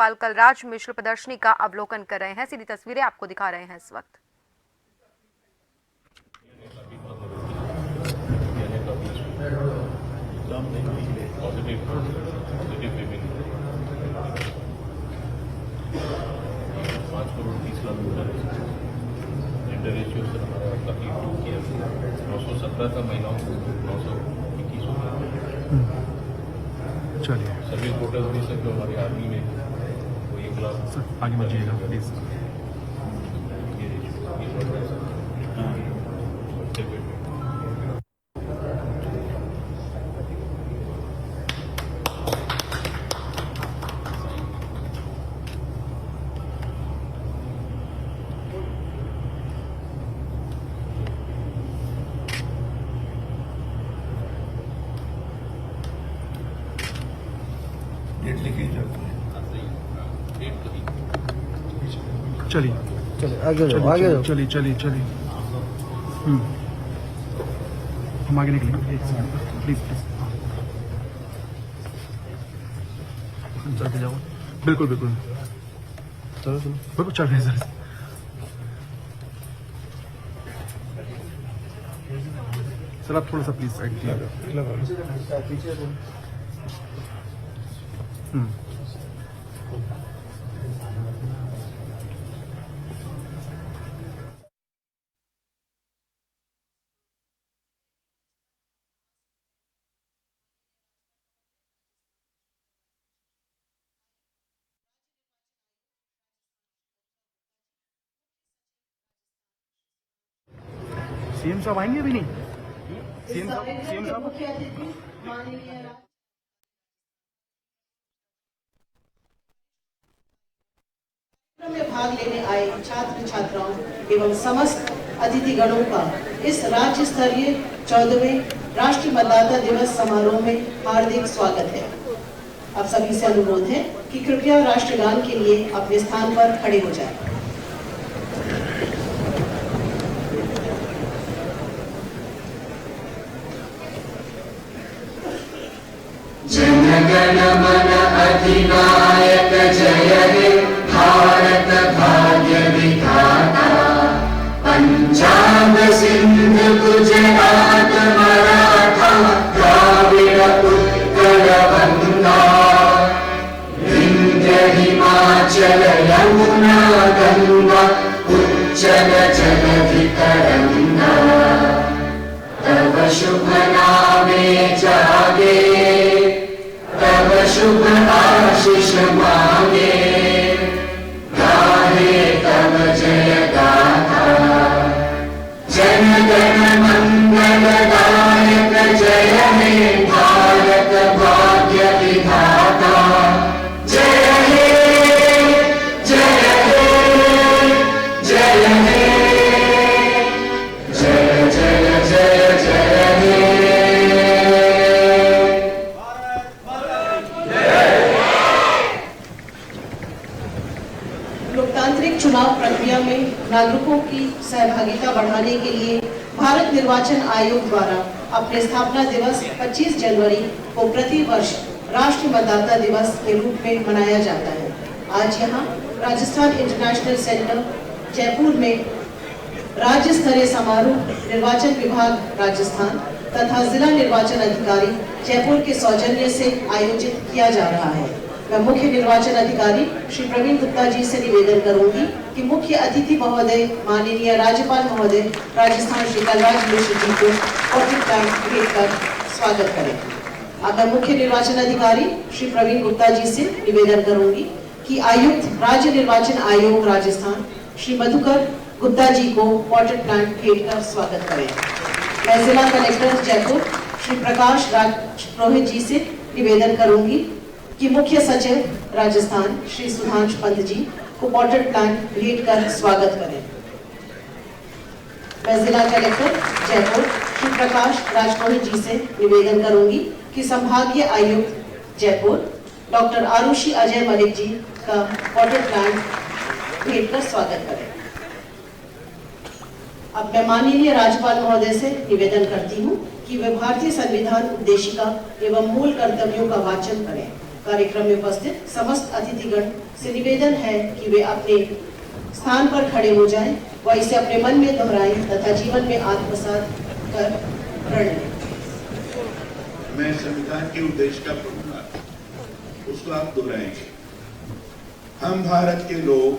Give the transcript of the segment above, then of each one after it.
राज्यपाल कलराज मिश्र प्रदर्शनी का अवलोकन कर रहे हैं। सीधी तस्वीरें आपको दिखा रहे हैं इस वक्त। रेशियो से हमारा काफ़ी इम्प्रूव किया 917 था महिलाओं को 921 हो गया। चलिए सभी कोटर्स भी सब जो हमारे आर्मी में वो 1 लाख सर आगे बढ़िएगा प्लीज। ये रेशियो चलिए आगे जाओ, आगे जाओ। चलिए चलिए चलिए हम आगे निकलेंगे प्लीज प्लीज। चलते जाओ। बिल्कुल बिल्कुल चलो चलो बिल्कुल चल रहे हैं सर। सर आप थोड़ा सा प्लीज साइड कीजिए। सीएम साहब आएंगे अभी नहीं? सीएम साहब में भाग लेने आए छात्र छात्राओं एवं समस्त अतिथिगणों का इस राज्य स्तरीय 14वें राष्ट्रीय मतदाता दिवस समारोह में हार्दिक स्वागत है। अब सभी से अनुरोध है कि कृपया राष्ट्रगान के लिए अपने स्थान पर खड़े हो जाएं। जनगण मन अधिनायक जय हे भारत भाग्य विधाता। पंजाब सिंध गुजरात मराठा द्राविड़ उत्कल बंगा। विंध्य हिमाचल यमुना गंगा उच्चल जलधि तरंगा। तव शुभ नामे जागे तब शुभ आशीष मांगे। गाहे तब जय गाथा जन गण मंगल दायक जय हे भारत भाग्य विधाता। जय हे जय हे जय हे जय जय जय जय हे। लोकतांत्रिक चुनाव प्रक्रिया में नागरिकों की सहभागिता बढ़ाने के लिए भारत निर्वाचन आयोग द्वारा अपने स्थापना दिवस 25 जनवरी को प्रति वर्ष राष्ट्रीय मतदाता दिवस के रूप में मनाया जाता है। आज यहाँ राजस्थान इंटरनेशनल सेंटर जयपुर में राज्य स्तरीय समारोह निर्वाचन विभाग राजस्थान तथा जिला निर्वाचन अधिकारी जयपुर के सौजन्य से आयोजित किया जा रहा है। मैं मुख्य निर्वाचन अधिकारी श्री प्रवीण गुप्ता जी से निवेदन करूंगी कि मुख्य अतिथि महोदय माननीय राज्यपाल महोदय राजस्थान श्री कलराज मिश्र जी को ऑडिट कार्ड भेंट कर स्वागत करें। अब मैं मुख्य निर्वाचन अधिकारी श्री प्रवीण गुप्ता जी से निवेदन करूंगी कि आयुक्त राज्य निर्वाचन आयोग राजस्थान श्री मधुकर गुप्ता जी को वाटर प्लांट भेंट कर स्वागत करें। मैं जिला कलेक्टर जयपुर श्री प्रकाश राज पुरोहित जी से निवेदन करूंगी कि मुख्य सचिव राजस्थान श्री सुधांशु पंत जी को वाटर प्लांट भेंट कर स्वागत करें। मैं जिला कलेक्टर जयपुर श्री प्रकाश राज पुरोहित जी से निवेदन करूंगी कि संभागीय आयुक्त जयपुर डॉक्टर आरुषि अजय मलिक जी का वाटर प्लांट भेंट कर स्वागत करें। अब मैं माननीय राज्यपाल महोदय से निवेदन करती हूँ कि वे भारतीय संविधान उद्देशिका एवं मूल कर्तव्यों का वाचन करें। कार्यक्रम में उपस्थित समस्त अतिथिगण से निवेदन है कि वे अपने स्थान पर खड़े हो जाएं व इसे अपने मन में दोहराएं तथा जीवन में आत्मसात कर प्रण लें। मैं संविधान के उद्देश्य का पढ़ूंगा, उसको आप दोहराएंगे। हम भारत के लोग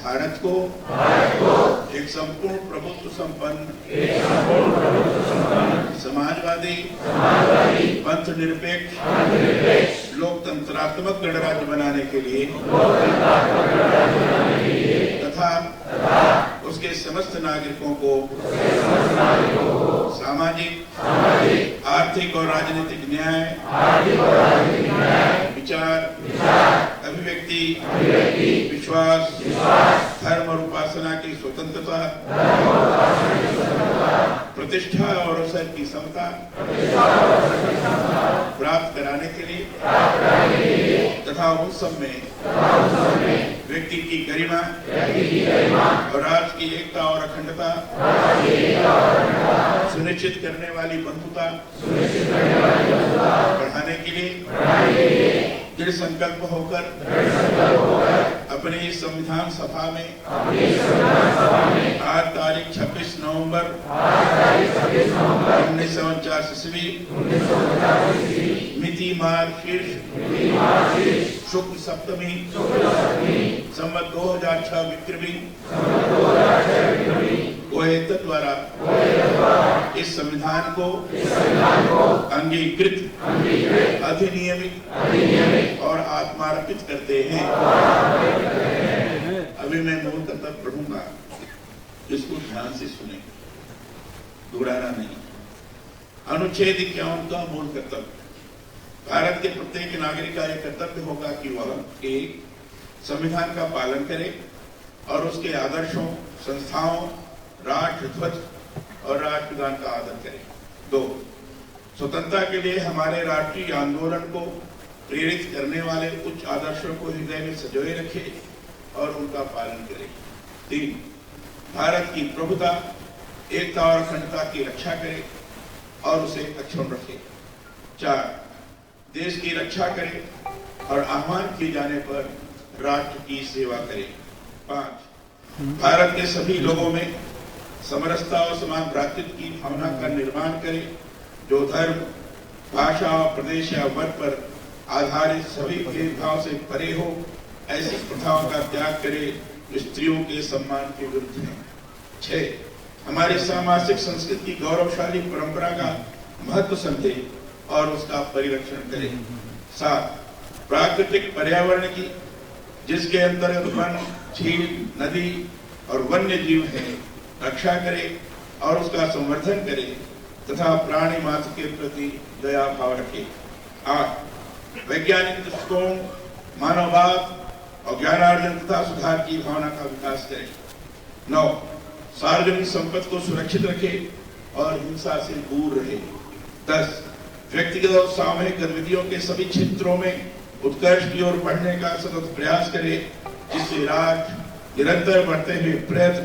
भारत को एक संपूर्ण प्रभुत्व संपन्न समाजवादी पंथ निरपेक्ष लोकतंत्रात्मक गणराज्य बनाने के लिए तथा उसके समस्त नागरिकों को सामाजिक आर्थिक और राजनीतिक न्याय विचार अभिव्यक्ति विश्वास धर्म और उपासना की स्वतंत्रता प्रतिष्ठा और अवसर की समता प्राप्त कराने के लिए तथा उन सब में व्यक्ति की गरिमा और राष्ट्र की एकता और अखंडता सुनिश्चित करने वाली बंधुता बढ़ाने के लिए दृढ़ संकल्प होकर अपनी संविधान सभा में आज तारीख 26 नवंबर 1949 ईस्वी मिति मार्च शुक्ल सप्तमी संवत 2006 विक्रमी को हेतु द्वारा इस संविधान को अंगीकृत अधिनियमित और आत्मार्पित करते हैं। अभी मैं मूल कर्तव्य पढ़ूंगा, इसको ध्यान से सुने, दोहराना नहीं। अनुच्छेद 51 का मूल कर्तव्य, भारत के प्रत्येक नागरिक का यह कर्तव्य होगा कि वह एक संविधान का पालन करे और उसके आदर्शों, संस्थाओं, राष्ट्र ध्वज और राष्ट्रगान का आदर करे। 2. स्वतंत्रता के लिए हमारे राष्ट्रीय आंदोलन को प्रेरित करने वाले उच्च आदर्शों को हृदय में संजोए रखे और उनका पालन करे। 3. भारत की प्रभुता, एकता और अखंडता की रक्षा करे और उसे अक्षुण्ण रखे। 4. देश की रक्षा करे और आह्वान किए जाने पर राष्ट्र की सेवा करे। 5. भारत के सभी लोगों में समरसता और समान भ्रातृत्व की भावना का निर्माण करे, जो धर्म, भाषा और प्रदेश या वर्ग पर आधारित सभी भेदभाव से परे हो, ऐसी प्रथाओं का त्याग करे जो स्त्रियों के सम्मान के विरुद्ध है। 6. हमारी सामाजिक संस्कृति की गौरवशाली परंपरा का महत्व समझे और उसका परिरक्षण करे। 7. प्राकृतिक पर्यावरण की, जिसके अंतर्गत वन, झील, नदी और वन्य जीव है, रक्षा करे और उसका संवर्धन करे तथा प्राणी मात्र के प्रति दया भाव रखे। 8. वैज्ञानिक दृष्टिकोण, मानववाद और ज्ञानार्जन तथा सुधार की भावना का विकास करे। 9. सार्वजनिक संपत्ति को सुरक्षित रखे और हिंसा से दूर रहे। 10. व्यक्तिगत और सामूहिक गतिविधियों के सभी क्षेत्रों में उत्कर्ष की ओर बढ़ने का सतत प्रयास करे, जिससे राष्ट्र निरंतर बढ़ते हुए प्रयत्न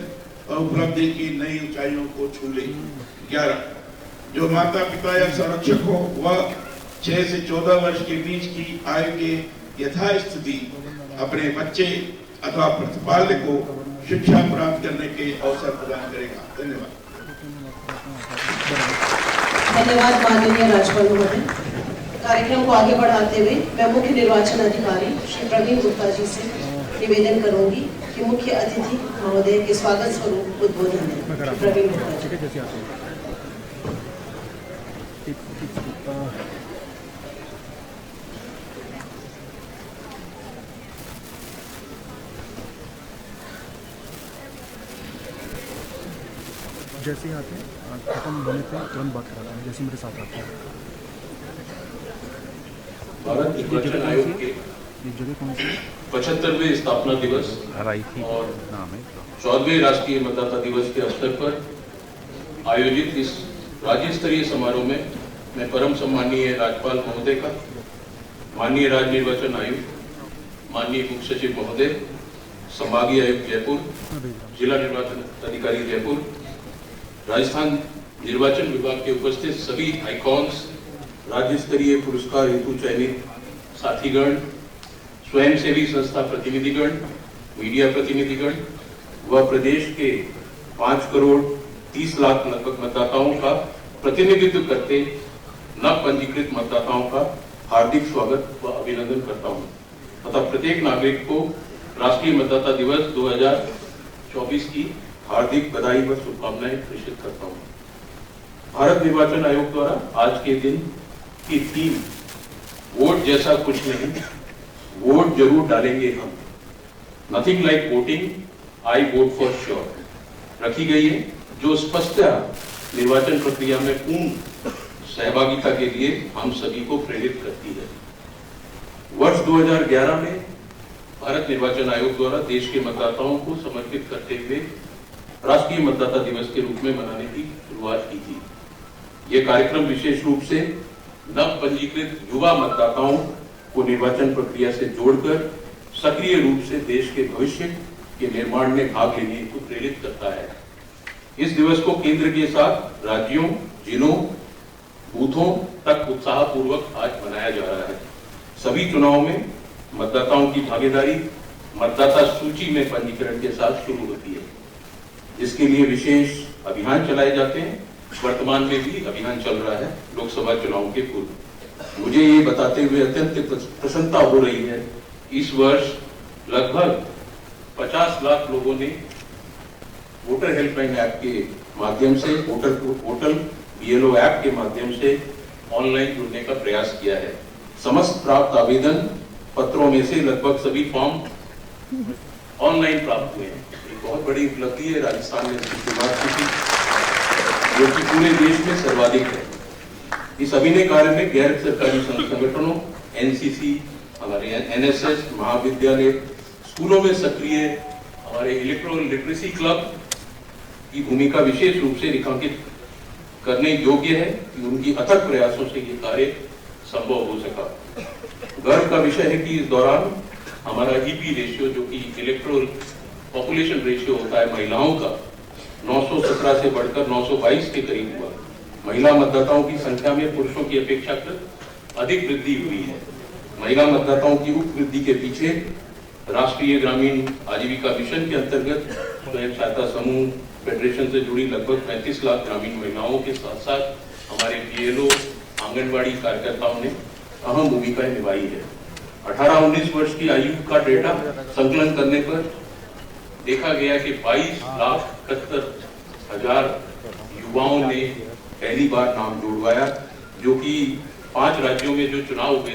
और उपलब्धि की नई ऊंचाइयों को छू ले। 11. जो माता पिता या संरक्षक हो वह 6 से 14 वर्ष के बीच की आयु के यथास्थिति अपने बच्चे अथवा प्रतिपाल्य को शिक्षा प्राप्त करने के अवसर प्रदान करेगा। धन्यवाद। धन्यवाद माननीय राज्यपाल महोदय। कार्यक्रम को आगे बढ़ाते हुए मैं मुख्य निर्वाचन अधिकारी श्री प्रवीण गुप्ता जी से निवेदन करूंगी कि मुख्य अतिथि महोदय के स्वागत स्वरूप उद्बोधन दें। प्रवीण गुप्ता जी। जैसे ही आते हैं खत्म होने पे तुरंत बात कराते हैं, जैसे मेरे साथ आते हैं। भारत निर्वाचन आयोग के जगह कौन सी 75वें स्थापना दिवस और 14वें राष्ट्रीय मतदाता दिवस के अवसर पर आयोजित इस राज्य स्तरीय समारोह में मैं परम सम्मानीय राज्यपाल महोदय का, माननीय राज्य निर्वाचन आयुक्त, माननीय मुख्य सचिव महोदय, संभागीय आयुक्त जयपुर, जिला निर्वाचन अधिकारी जयपुर, राजस्थान निर्वाचन विभाग के उपस्थित सभी आइकॉन्स, राज्य स्तरीय पुरस्कार हेतु चयनित साथीगण, स्वयंसेवी संस्था प्रतिनिधिगण, मीडिया प्रतिनिधिगण व प्रदेश के 5 करोड़ 30 लाख लगभग मतदाताओं का प्रतिनिधित्व करते नव पंजीकृत मतदाताओं का हार्दिक स्वागत व अभिनंदन करता हूं तथा प्रत्येक नागरिक को राष्ट्रीय मतदाता दिवस 2024 की हार्दिक बधाई व शुभकामनाएं प्रेषित करता हूं। भारत निर्वाचन आयोग द्वारा आज के दिन की थीम वोट जैसा कुछ नहीं, वोट जरूर डालेंगे हम, nothing like voting, I vote for sure रखी गई है, जो स्पष्टता निर्वाचन प्रक्रिया में पूर्ण सहभागिता के लिए हम सभी को प्रेरित करती है। वर्ष 2011 में भारत निर्वाचन आयोग द्वारा देश के मतदाताओं को समर्पित करते हुए राष्ट्रीय मतदाता दिवस के रूप में मनाने की शुरुआत की थी। यह कार्यक्रम विशेष रूप से नव पंजीकृत युवा मतदाताओं को निर्वाचन प्रक्रिया से जोड़कर सक्रिय रूप से देश के भविष्य के निर्माण में भाग लेने को प्रेरित करता है। इस दिवस को केंद्र के साथ राज्यों, जिलों, बूथों तक उत्साहपूर्वक आज मनाया जा रहा है। सभी चुनावों में मतदाताओं की भागीदारी मतदाता सूची में पंजीकरण के साथ शुरू होती है। इसके लिए विशेष अभियान चलाए जाते हैं। वर्तमान में भी अभियान चल रहा है लोकसभा चुनाव के पूर्व। मुझे ये बताते हुए अत्यंत प्रसन्नता हो रही है, इस वर्ष लगभग 50 लाख लोगों ने वोटर हेल्पलाइन ऐप के माध्यम से, वोटर BLO ऐप के माध्यम से ऑनलाइन जुड़ने का प्रयास किया है। समस्त प्राप्त आवेदन पत्रों में से लगभग सभी फॉर्म ऑनलाइन प्राप्त हुए हैं। एक बहुत बड़ी उपलब्धि है, राजस्थान ने इसकी शुरुआत की थी, जो कि पूरे देश में सर्वाधिक है। इस अभिनव कार्य में गैर सरकारी संगठनों, NCC, हमारे NSS, महाविद्यालय, स्कूलों में सक्रिय हमारे इलेक्ट्रोल लिटरेसी क्लब की भूमिका विशेष रूप से रेखांकित करने योग्य है कि उनकी अथक प्रयासों से ये कार्य संभव हो सका। गर्व का विषय है कि इस दौरान हमारा EP रेशियो, जो कि इलेक्ट्रोल पॉपुलेशन रेशियो होता है महिलाओं का, 917 से बढ़कर 922 के करीब हुआ। महिला मतदाताओं की संख्या में पुरुषों की अपेक्षाकृत अधिक वृद्धि हुई है। महिला मतदाताओं की उप वृद्धि के पीछे राष्ट्रीय ग्रामीण आजीविका मिशन के अंतर्गत स्वयं सहायता समूह फेडरेशन से जुड़ी लगभग 35 लाख ग्रामीण महिलाओं के साथ साथ हमारे BLO, आंगनबाड़ी कार्यकर्ताओं ने अहम भूमिका निभाई है। 18-19 वर्ष की आयु का डेटा संकलन करने पर देखा गया कि 22,71,000 युवाओं ने पहली बार नाम जुड़वाया, जो कि 5 राज्यों में जो चुनाव हुए